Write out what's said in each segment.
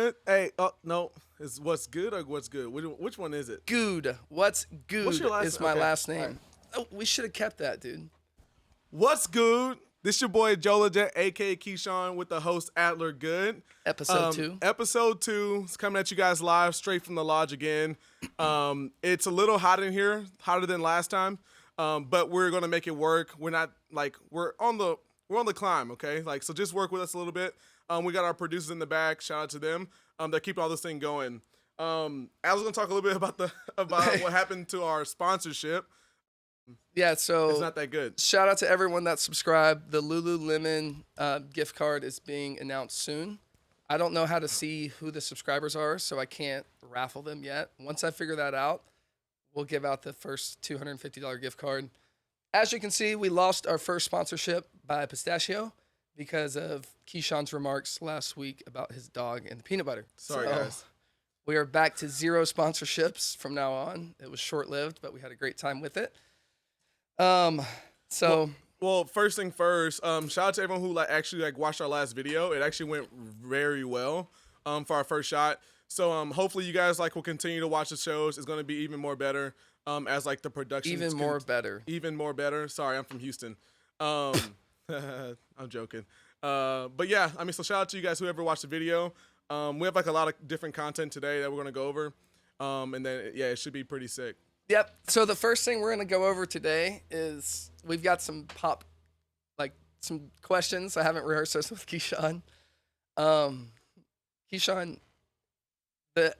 good? Hey, no, is what's good or what's good? Which one is it? Good. What's good What's your last is my okay. last All name. right. Oh, we should have kept that, dude. What's good? This your boy Joe Legit, aka Keyshawn, with the host Adler Good. Episode 2. Episode 2 is coming at you guys live, straight from the lodge again. It's a little hot in here, hotter than last time, but we're gonna make it work. We're not like we're on the climb, okay? Like, so just work with us a little bit. We got our producers in the back. Shout out to them. That keep all this thing going. I was gonna talk a little bit about what happened to our sponsorship. Yeah, so It's not that good. shout out to everyone that subscribed. The Lululemon gift card is being announced soon. I don't know how to see who the subscribers are, so I can't raffle them yet. Once I figure that out, we'll give out the first $250 gift card. As you can see, we lost our first sponsorship by Pistachio because of Keyshawn's remarks last week about his dog and the peanut butter. Sorry, So, guys. We are back to 0 sponsorships from now on. It was short-lived, but we had a great time with it. Well, first thing first, shout out to everyone who actually watched our last video. It actually went very well for our first shot. So hopefully you guys will continue to watch the shows. It's going to be even more better as the production Even more better. Sorry, I'm from Houston. I'm joking. But yeah, I mean, so shout out to you guys whoever watched the video. We have a lot of different content today that we're going to go over. And then yeah, it should be pretty sick. Yep. So the first thing we're going to go over today is we've got some some questions. I haven't rehearsed this with Keyshawn. Keyshawn,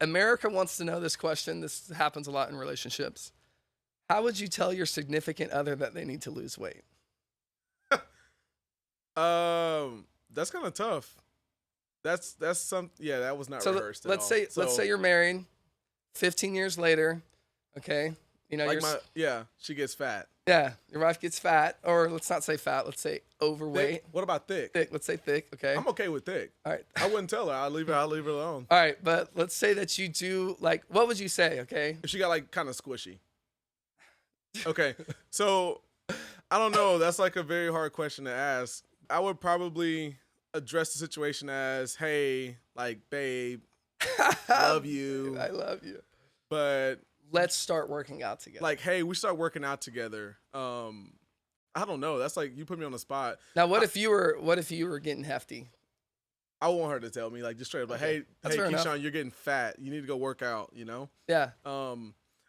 America wants to know this question. This happens a lot in relationships. How would you tell your significant other that they need to lose weight? That's kind of tough. That's some. Yeah, that was not rehearsed. Let's say you're married. 15 years later, okay, she gets fat. Yeah, your wife gets fat, or let's not say fat. Let's say overweight. Thick? What about thick? Thick. Let's say thick. Okay. I'm okay with thick. All right. I wouldn't tell her. I'll leave her alone. All right, but let's say that you do what would you say? Okay. If she got kind of squishy. Okay, so I don't know. That's a very hard question to ask. I would probably address the situation as, "Hey, babe, love you. I love you. But let's start working out together." Hey, we start working out together. I don't know. That's you put me on the spot. Now, what if you were getting hefty? I want her to tell me just straight up okay. hey, Keyshawn, you're getting fat. You need to go work out. Yeah.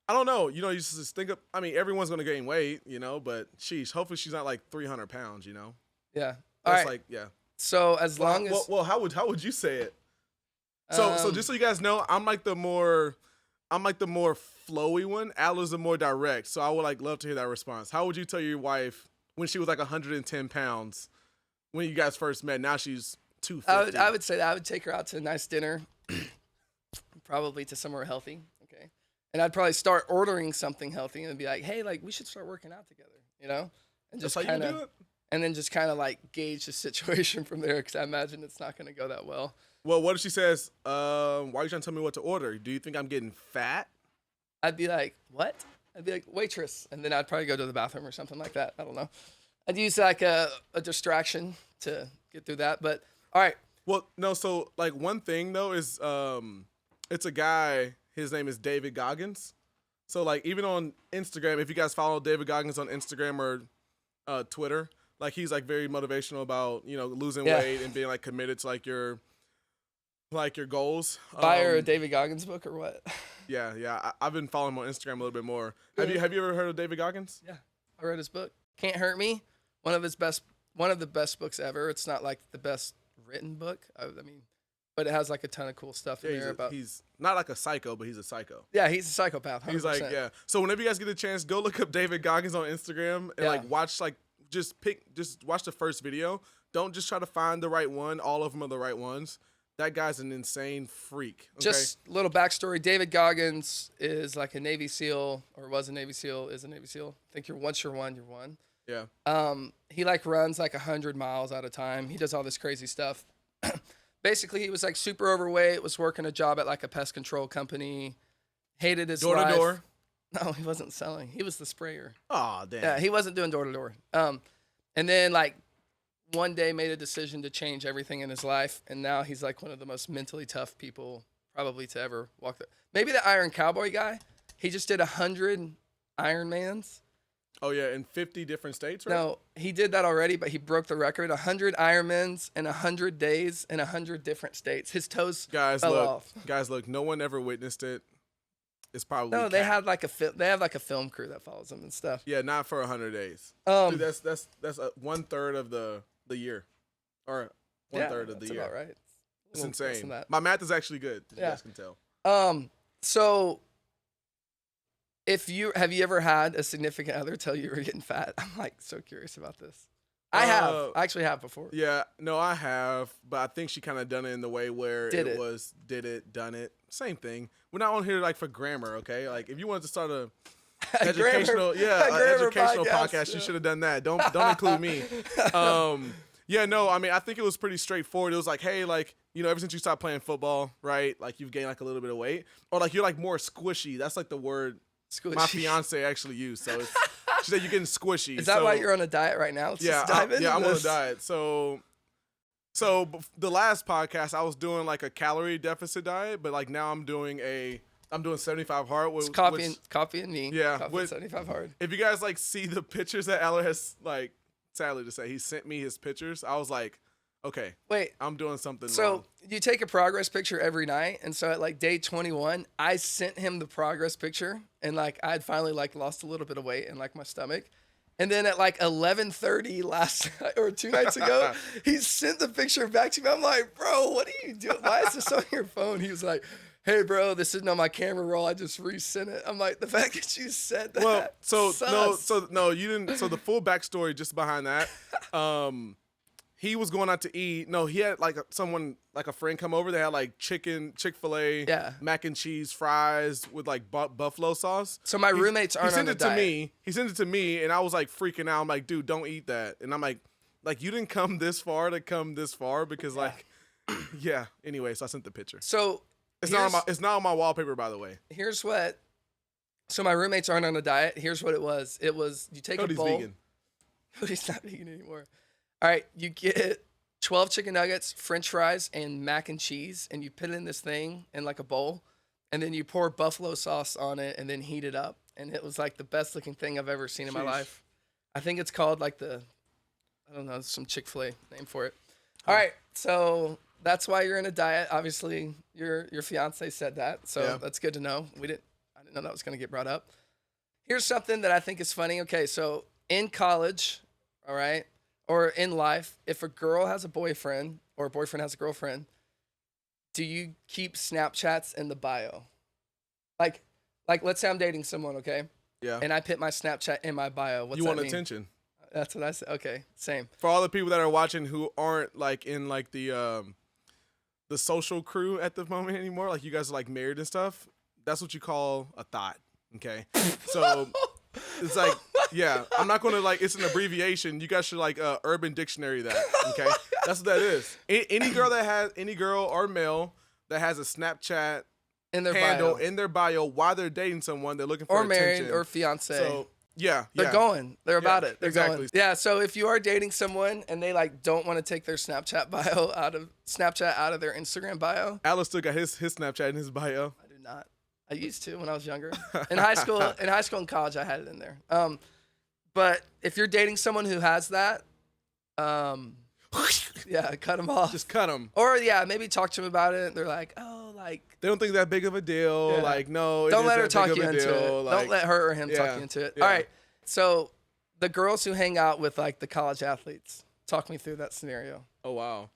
I don't know. You just think of. I mean, everyone's gonna gain weight. But hopefully she's not 300 pounds. Yeah. That's all right. yeah. So as long as how would you say it? So just so you guys know, I'm the more flowy one. Adler's the more direct. So I would love to hear that response. How would you tell your wife when she was 110 pounds when you guys first met? Now she's 250. I would say that I would take her out to a nice dinner, probably to somewhere healthy. Okay. And I'd probably start ordering something healthy and be like, hey, we should start working out together, and just kind of, and then just kind of gauge the situation from there, because I imagine it's not going to go that well. Well, what if she says, why are you trying to tell me what to order? Do you think I'm getting fat? I'd be like, what? I'd be like, waitress. And then I'd probably go to the bathroom or something like that. I don't know. I'd use a distraction to get through that. But all right. Well, no. So one thing though is it's a guy. His name is David Goggins. So even on Instagram, if you guys follow David Goggins on Instagram or Twitter, he's very motivational about losing weight and being committed to your goals. Buy a David Goggins book or what? Yeah. I've been following him on Instagram a little bit more. Have you ever heard of David Goggins? Yeah, I read his book. Can't Hurt Me. One of the best books ever. It's not the best written book. I mean, but it has a ton of cool stuff in there about. He's not a psycho, but he's a psycho. Yeah, he's a psychopath. 100%. He's yeah. So whenever you guys get a chance, go look up David Goggins on Instagram and watch just watch the first video. Don't just try to find the right one. All of them are the right ones. That guy's an insane freak. Okay? Just a little backstory. David Goggins is a Navy SEAL, or was a Navy SEAL, is a Navy SEAL. I think once you're one, you're one. Yeah. He runs 100 miles at a time. He does all this crazy stuff. Basically, he was super overweight, was working a job at a pest control company, hated his life. Door to door? No, he wasn't selling. He was the sprayer. Oh, damn. Yeah, he wasn't doing door to door. And then one day made a decision to change everything in his life, and now he's like one of the most mentally tough people probably to ever walk the. Maybe the Iron Cowboy guy. He just did 100 Ironmans. Oh yeah, in 50 different states, right? No, he did that already, but he broke the record. 100 Ironmans in 100 days in 100 different states. His toes fell off. Guys, look, no one ever witnessed it. It's probably no. They have like a film crew that follows them and stuff. Yeah, not for 100 days. Dude, that's 1/3 of the year, or one third of the year. About right. It's insane. My math is actually good. You guys can tell. So have you ever had a significant other tell you were getting fat? I'm like so curious about this. I actually have before. Yeah, no, I have, but I think she kind of done it in the way where done it, same thing. We're not on here like for grammar, okay? Like if you wanted to start a educational podcast, you should have done that. Don't include me. Yeah, no, I mean, I think it was pretty straightforward. It was like, hey, like, ever since you stopped playing football, right? Like you've gained like a little bit of weight, or like you're like more squishy. That's like the word my fiance actually used. So she said you're getting squishy. Is that why you're on a diet right now? I'm on a diet. So the last podcast I was doing like a calorie deficit diet, but like now I'm doing 75 hard. It's coffee and me. Yeah, coffee 75 hard. If you guys like see the pictures that Eller has, like, sadly to say, he sent me his pictures. I was like, okay, wait, I'm doing something wrong. So you take a progress picture every night, and so at like day 21, I sent him the progress picture, and like I had finally like lost a little bit of weight in like my stomach. And then at like 11:30 last night or 2 nights ago, he sent the picture back to me. I'm like, bro, what are you doing? Why is this on your phone? He was like, hey, bro, this isn't on my camera roll. I just resent it. I'm like, the fact that you said that. Well, you didn't. So the full backstory just behind that, he was going out to eat. No, he had like a friend come over. They had like Chick-fil-A, mac and cheese, fries with like buffalo sauce. So my roommates aren't on the diet. He sent it to me, and I was like freaking out. I'm like, dude, don't eat that. And I'm like you didn't come this far to come this far because like, yeah. Anyway, so I sent the picture. So it's not on my wallpaper, by the way. So my roommates aren't on a diet. Here's what it was. It was you take Cody's a bowl. Vegan. Cody's not vegan anymore. All right, you get 12 chicken nuggets, French fries, and mac and cheese, and you put it in this thing in like a bowl, and then you pour buffalo sauce on it, and then heat it up. And it was like the best looking thing I've ever seen in my life. I think it's called like some Chick-fil-A name for it. All right, so that's why you're in a diet. Obviously, your fiance said that, so that's good to know. I didn't know that was going to get brought up. Here's something that I think is funny. Okay, so in college, all right, or in life, if a girl has a boyfriend or a boyfriend has a girlfriend, do you keep Snapchats in the bio? Like let's say I'm dating someone, okay? Yeah. And I put my Snapchat in my bio. What's that mean? You want attention. That's what I said. Okay, same. For all the people that are watching who aren't like in like the social crew at the moment anymore, like you guys are like married and stuff, that's what you call a thought, okay? So it's like, yeah, I'm not going to like, it's an abbreviation. You guys should like Urban Dictionary that, okay? That's what that is. Any girl or male that has a Snapchat in their handle in their bio while they're dating someone, they're looking for attention. Or married or fiance. So yeah. They're going. They're about it. They're exactly. going. Yeah, so if you are dating someone and they like don't want to take their Snapchat out of their Instagram bio. Alice still got his Snapchat in his bio. I do not. I used to when I was younger. In high school and college I had it in there. But if you're dating someone who has that, yeah, cut them off. Just cut them. Or maybe talk to them about it. They're like, oh, like they don't think that big of a deal. Yeah. Like, no, don't let her talk you into it. Like, don't let her or him talk you into it. Yeah. All right. So the girls who hang out with like the college athletes, talk me through that scenario. Oh wow.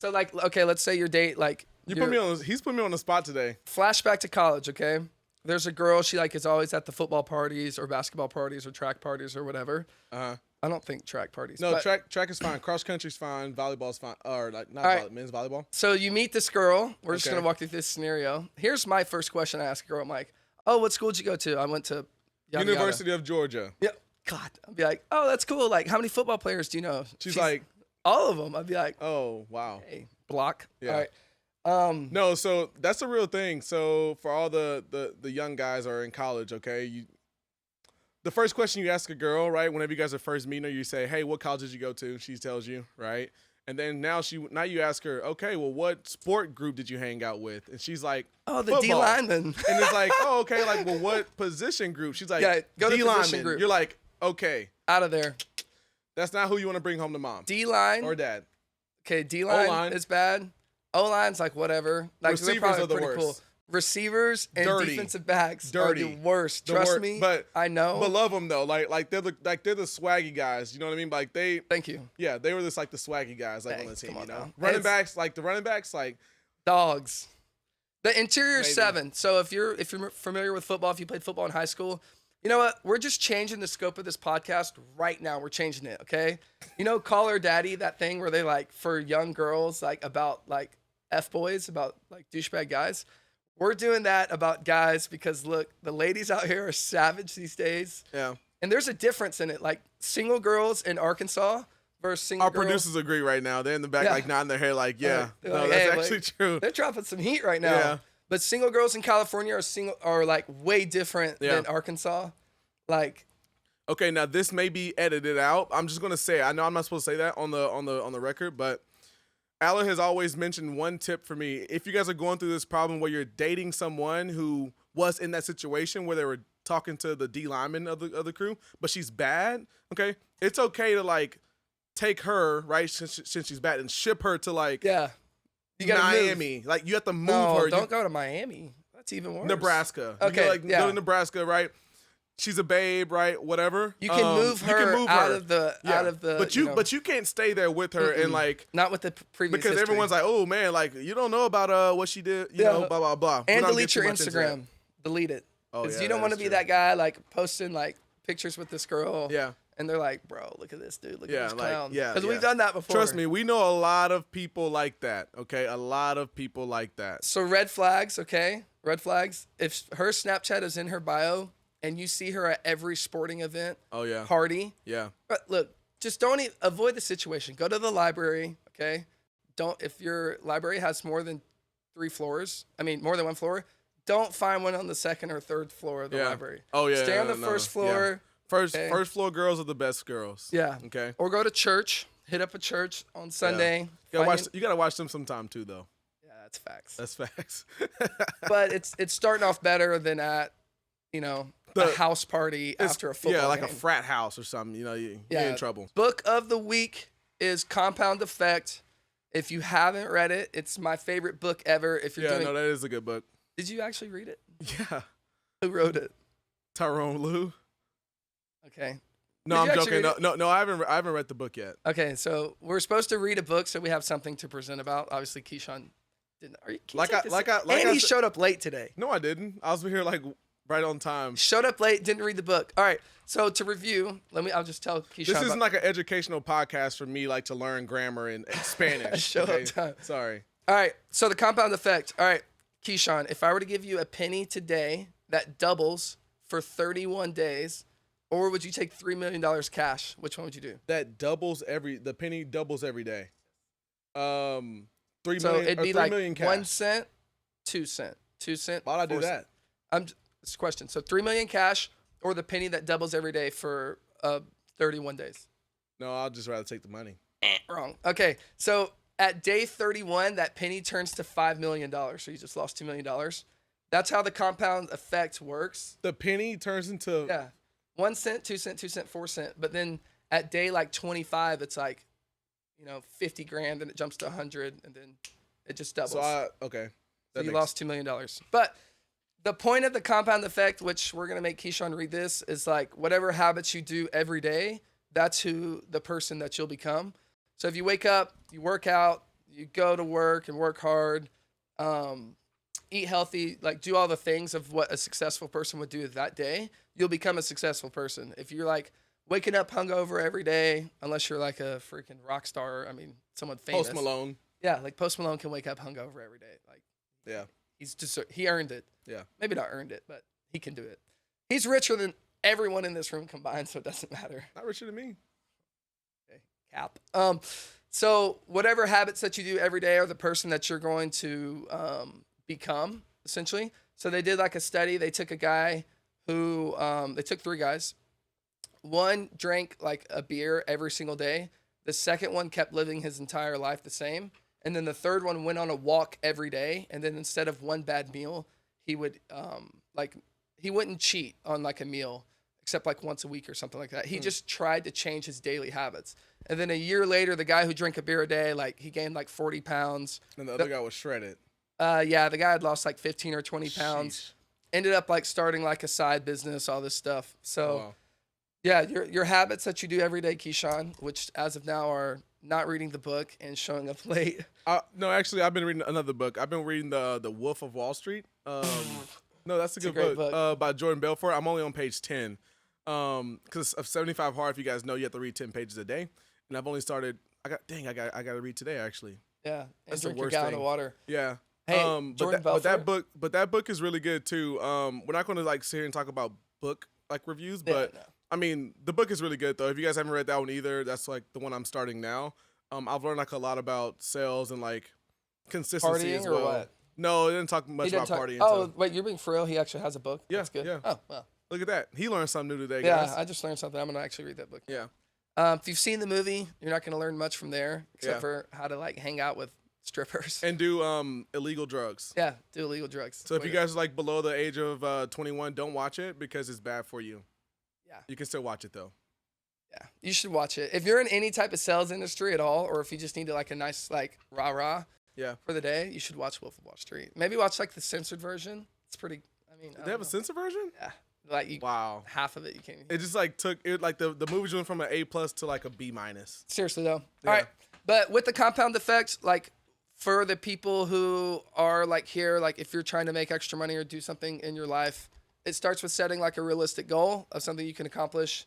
So like, okay, let's say your date like he's put me on the spot today. Flashback to college, okay? There's a girl, she like is always at the football parties or basketball parties or track parties or whatever. Uh-huh. I don't think track parties. No, track is fine. Cross country's fine. Volleyball's fine. Or like not men's volleyball. So you meet this girl. We're just gonna walk through this scenario. Here's my first question I ask a girl. I'm like, oh, what school did you go to? I went to University of Georgia. Yeah. God. I'd be like, oh, that's cool. Like, how many football players do you know? She's like, all of them. I'd be like, oh wow. Hey, block. Yeah. All right. No, so that's a real thing. So for all the young guys are in college, okay, the first question you ask a girl, right? Whenever you guys are first meeting her, you say, "Hey, what college did you go to?" She tells you, right? And then now you ask her, "Okay, well, what sport group did you hang out with?" And she's like, Oh, the "Football." D lineman. And it's like, "Oh, okay." Like, well, what position group? She's like, Yeah, go to D position lineman. group. You're like, okay, Out of there. that's not who you want to bring home to mom D line. or dad. Okay, D line O-line. is bad. O line's like whatever. Like they're Receivers probably are the pretty worst. Cool. Receivers and Dirty. defensive backs Dirty. are the worst. The Trust wor- me. but I know. But love them though. Like they're the swaggy guys. You know what I mean? Like they. Thank you. Yeah, they were just like the swaggy guys, like on the Thanks, team. come You on know, now. running It's- backs, like the running backs, like Dogs. The interior Maybe. 7. So if you're familiar with football, if you played football in high school, you know what? We're just changing the scope of this podcast right now. We're changing it, okay? You know, Call Her Daddy, that thing where they like for young girls, like about like F boys, about like douchebag guys. We're doing that about guys because look, the ladies out here are savage these days. yeah. And there's a difference in it. Like single girls in Arkansas versus single Our girls. producers agree right now. They're in the back, Yeah. like nodding their head, like, yeah, They're no, like, that's hey, actually like, true. They're dropping some heat right now. Yeah. But single girls in California are like way different Yeah. than Arkansas. Like Okay, now this may be edited out. I'm just gonna say, I know I'm not supposed to say that on the record, but Ala has always mentioned one tip for me. If you guys are going through this problem where you're dating someone who was in that situation where they were talking to the D lineman of the crew, but she's bad, okay, it's okay to like take her, right, since she's bad, and ship her to like yeah, you gotta Miami. Like you have to move No, her. don't go to Miami. That's even worse. Nebraska. Okay, You like yeah. go to Nebraska, right? She's a babe, right? Whatever. You can move her out of the But you can't stay there with her and like not with the previous because history. everyone's like, oh man, like you don't know about what she did, you know, blah blah blah. and We're not delete your gonna get too much into Instagram. Delete it. Oh, Because yeah, you don't that want to is be true. that guy like posting like pictures with this girl. Yeah. And they're like, bro, look at this dude. Look Yeah, at this like, clown. yeah, Because yeah. we've done that before. Trust me, we know a lot of people like that. Okay, a lot of people like that. So red flags, okay? Red flags. If her Snapchat is in her bio and you see her at every sporting event, Oh yeah, party, yeah, but look, just don't avoid the situation. Go to the library, okay? Don't if your library has more than 3 floors, more than 1 floor, don't find one on the 2nd or 3rd floor of the yeah. library. Oh yeah, Stay on the no, first yeah. floor. First Okay. first floor girls are the best girls. Yeah. Okay. Or go to church. Hit up a church on Sunday. You Find you gotta watch them sometime too, though. yeah, that's facts. That's facts. But it's starting off better than at, a The- house party It's- after a football yeah, like game. a frat house or something. You know, you're Yeah. in trouble. Book of the week is Compound Effect. If you haven't read it, it's my favorite book ever. If you're Yeah, doing, no, that is a good book. did you actually read it? Yeah, Who wrote it? Tyrone Lue. Okay. No, Did I'm you actually joking. read No, I haven't read the book yet. Okay, so we're supposed to read a book, so we have something to present about. Obviously, Keyshawn didn't. Are you? Can you take this? And he showed up late today. No, I didn't. I was here like right on time. Showed up late, didn't read the book. All right, so to review, I'll just tell Keyshawn. This isn't like an educational podcast for me, like to learn grammar and Spanish. Show up okay? time. Sorry. All right, so the compound effect. All right, Keyshawn, if I were to give you a penny today that doubles for 31 days, or would you take $3 million cash? Which one would you do? That doubles the penny doubles every day. 3 million. So it'd be 3 like million cash. 1 cent, 2 cent, 2 cent. Why'd I do 4 cent. that? It's a question. So 3 million cash or the penny that doubles every day for 31 days. No, I'd just rather take the money. Wrong. Okay. So at day 31, that penny turns to $5 million. So you just lost $2 million. That's how the compound effect works. The penny turns into. Yeah. 1 cent, 2 cent, 2 cent, 4 cent. But then at day like 25, it's like, 50 grand and it jumps to 100 and then it just doubles. So okay. So you lost $2 million. But the point of the compound effect, which we're going to make Keyshawn read this, is like whatever habits you do every day, that's who the person that you'll become. So if you wake up, you work out, you go to work and work hard, eat healthy, like do all the things of what a successful person would do that day, you'll become a successful person. If you're like waking up hungover every day, unless you're like a freaking rock star, someone famous. Post Malone. Yeah, like Post Malone can wake up hungover every day. Like Yeah. he earned it. Yeah. Maybe not earned it, but he can do it. He's richer than everyone in this room combined, so it doesn't matter. Not richer than me. Okay, cap. So whatever habits that you do every day are the person that you're going to become, essentially. So they did like a study. They took a guy who they took 3 guys, one drank like a beer every single day. The second one kept living his entire life the same. And then the third one went on a walk every day. And then instead of one bad meal, he would he wouldn't cheat on like a meal except like once a week or something like that. He just tried to change his daily habits. And then a year later, the guy who drank a beer a day, like he gained like 40 pounds. And the other guy was shredded. Yeah, the guy had lost like 15 or 20 pounds. Sheesh. Ended up like starting like a side business, all this stuff. So, Oh, wow. yeah, your habits that you do every day, Keyshawn, which as of now are not reading the book and showing up late. No, actually, I've been reading another book. I've been reading the Wolf of Wall Street. No, that's a good great book. By Jordan Belfort. I'm only on page 10. Because of 75 Hard, if you guys know, you have to read 10 pages a day. And I've only started. I got to read today actually. Yeah, and That's the drink your worst gallon thing. of water. Yeah. Hey, but Jordan that book is really good too. We're not going to like sit here and talk about book like reviews, but no. I mean the book is really good though. If you guys haven't read that one either, that's like the one I'm starting now. I've learned like a lot about sales and like consistency Partying as or well. what? No, it didn't talk much about partying. Oh, wait, you're being for real? He actually has a book? Yeah, That's good. yeah. Oh, well. Look at that. He learned something new today, Yeah, guys. I just learned something. I'm going to actually read that book. Yeah. If you've seen the movie, you're not going to learn much from there except Yeah. for how to like hang out with strippers. And do illegal drugs. Yeah, do illegal drugs. So if you guys are like below the age of 21, don't watch it because it's bad for you. Yeah. You can still watch it though. Yeah, you should watch it. If you're in any type of sales industry at all, or if you just need like a nice like rah-rah Yeah. for the day, you should watch Wolf of Wall Street. Maybe watch like the censored version. It's pretty, I mean, I They have a don't know. censor version? Yeah. Like you, Wow. half of it you can't. It just like took it like the movie went from an A+ to like a B-. Seriously though. Yeah. All right. But with the compound effects, like for the people who are like here, like if you're trying to make extra money or do something in your life, it starts with setting like a realistic goal of something you can accomplish,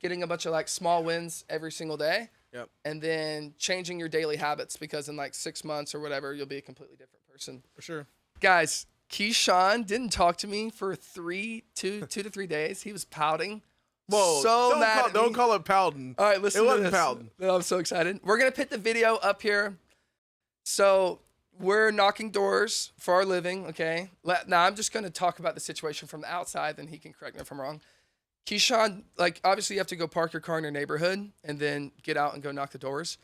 getting a bunch of like small wins every single day, Yep. and then changing your daily habits because in like 6 months or whatever, you'll be a completely different person. For sure. Guys, Keyshawn didn't talk to me for 2 to 3 days. He was pouting. Whoa. So don't mad call, at don't me. call it pouting. All right, listen It to wasn't this. pouting. No, I'm so excited. We're going to put the video up here. So we're knocking doors for our living, okay? Now I'm just going to talk about the situation from the outside, then he can correct me if I'm wrong. Keyshawn, like, obviously you have to go park your car in your neighborhood and then get out and go knock the doors.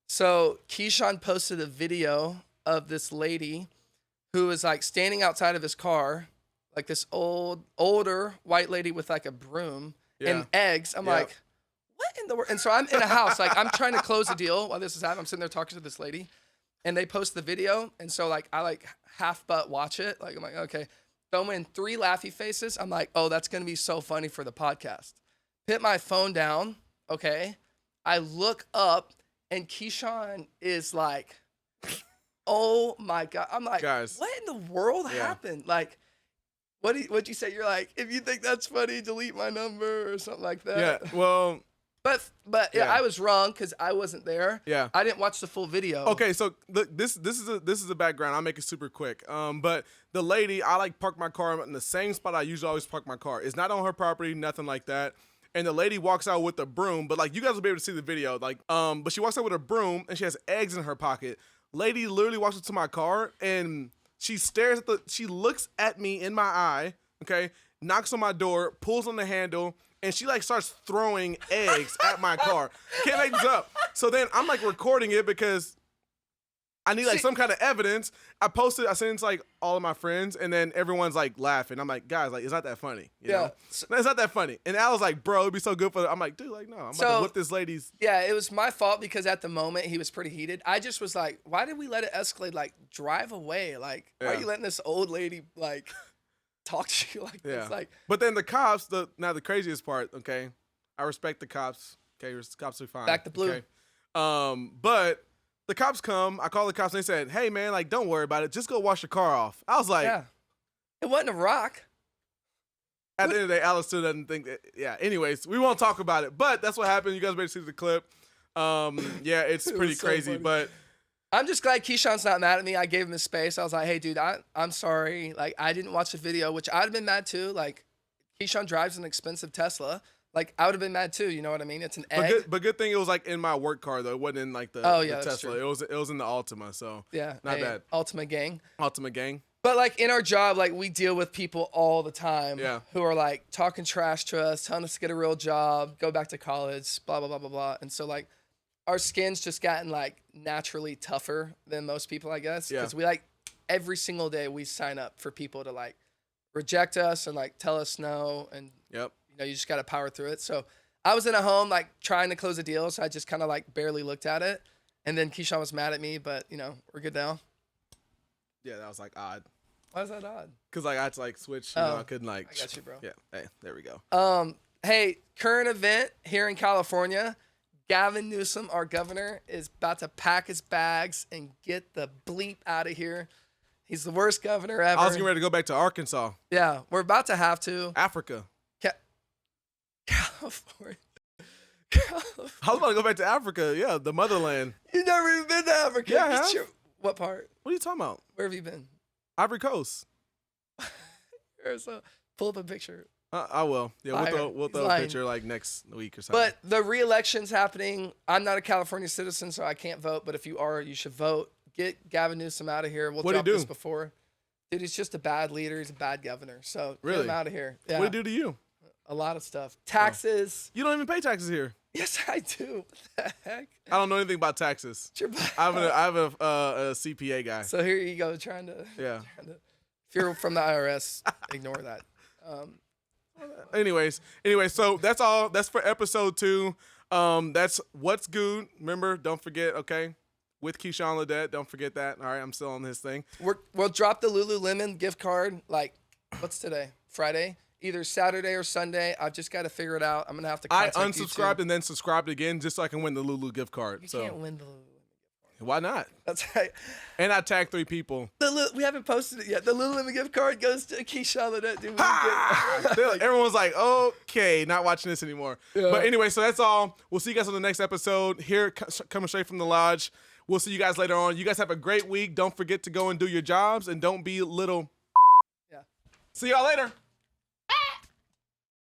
So Keyshawn posted a video of this lady who is, like, standing outside of his car, like this older white lady with, like, a broom and eggs. I'm like, what in the world? And so I'm in a house, like, I'm trying to close a deal while this is happening. I'm sitting there talking to this lady, and they post the video. And so, like, I, like, half butt watch it. Like, I'm like, okay. Throw in 3 laughy faces. I'm like, oh, that's going to be so funny for the podcast. Put my phone down, okay? I look up, and Keyshawn is like, oh, my God. I'm like, Guys. what in the world happened? Like, what'd you say? You're like, if you think that's funny, delete my number or something like that. Yeah. Well. But yeah, I was wrong because I wasn't there. Yeah. I didn't watch the full video. Okay, so look, this is a background. I'll make it super quick. But the lady, I like park my car in the same spot I usually always park my car. It's not on her property, nothing like that. And the lady walks out with a broom, but like you guys will be able to see the video. Like, but she walks out with a broom and she has eggs in her pocket. Lady literally walks up to my car and she she looks at me in my eye, okay, knocks on my door, pulls on the handle, and she like starts throwing eggs at my car. Can't make this up. So then I'm like recording it because I need like some kind of evidence. I sent it to like all of my friends, and then everyone's like laughing. I'm like, guys, like it's not that funny. You know? No, it's not that funny. And Al was like, bro, it'd be so good I'm like, dude, like no, I'm about to whip this lady's. Yeah, it was my fault because at the moment he was pretty heated. I just was like, why did we let it escalate? Like, drive away. Like, why are you letting this old lady like talk to you like this? Like, but then the cops, now the craziest part, okay, I respect the cops. Okay, the cops are fine. Back the blue. Okay? But the cops come. I called the cops and they said, hey man, like don't worry about it. Just go wash your car off. I was like, yeah, it wasn't a rock. At the end of the day, Alice still doesn't think that. Yeah. Anyways, we won't talk about it. But that's what happened. You guys better see the clip. Yeah, it's pretty so crazy. funny. But I'm just glad Keyshawn's not mad at me. I gave him his space. I was like, hey, dude, I'm sorry. Like, I didn't watch the video, which I'd have been mad too. Like, Keyshawn drives an expensive Tesla. Like, I would have been mad too. You know what I mean? It's an egg. But good thing it was like in my work car though. It wasn't in like the that's Tesla. true. It was in the Altima. So Yeah, not bad. Ultimate gang. Altima gang. But like in our job, like we deal with people all the time Yeah. who are like talking trash to us, telling us to get a real job, go back to college, blah, blah, blah, blah, blah. And so like our skin's just gotten like naturally tougher than most people, I guess. Yeah. Because we like every single day we sign up for people to like reject us and like tell us no. And, Yep. you know, you just got to power through it. So I was in a home like trying to close a deal. So I just kind of like barely looked at it. And then Keyshawn was mad at me, but you know, we're good now. Yeah, that was like odd. Why is that odd? Cause like I had to like switch. You know, I couldn't like. I got you, bro. Yeah. Hey, there we go. Hey, current event here in California. Gavin Newsom, our governor, is about to pack his bags and get the bleep out of here. He's the worst governor ever. I was getting ready to go back to Arkansas, Yeah, we're about to have to. Africa. California. I was about to go back to Africa. Yeah, the motherland. You've never even been to Africa. Yeah, I have. What part? What are you talking about? Where have you been? Ivory Coast. So, pull up a picture. I will. Yeah, Liar. we'll He's throw a lying. picture like next week or something. But the re-election's happening. I'm not a California citizen, so I can't vote. But if you are, you should vote. Get Gavin Newsom out of here. We'll What'd he drop this do? before. Dude, he's just a bad leader. He's a bad governor. So get Really? him out of here. Yeah, What did he do to you? a lot of stuff. Taxes. You don't even pay taxes here. Yes, I do. What the heck? I don't know anything about taxes. It's your I have a CPA guy. So here you go, trying to. Yeah. If you're from the IRS, ignore that. Anyways, so that's all. That's for episode 2. That's what's good. Remember, don't forget. Okay, with Keyshawn Ledet, don't forget that. All right, I'm still on his thing. We'll drop the Lululemon gift card. Like, what's today? Friday. Either Saturday or Sunday. I've just got to figure it out. I'm gonna have to. I Contact unsubscribed YouTube. and then subscribed again just so I can win the Lulu gift card. You so can't win the Lululemon. why not? That's right. And I tagged 3 people. We haven't posted it yet. The Lululemon gift card goes to Keyshawn Ledet. Dude, Everyone's like, okay, not watching this anymore. Yeah. But anyway, so that's all. We'll see you guys on the next episode here, coming straight from the lodge. We'll see you guys later on. You guys have a great week. Don't forget to go and do your jobs and don't be little. Yeah. See y'all later.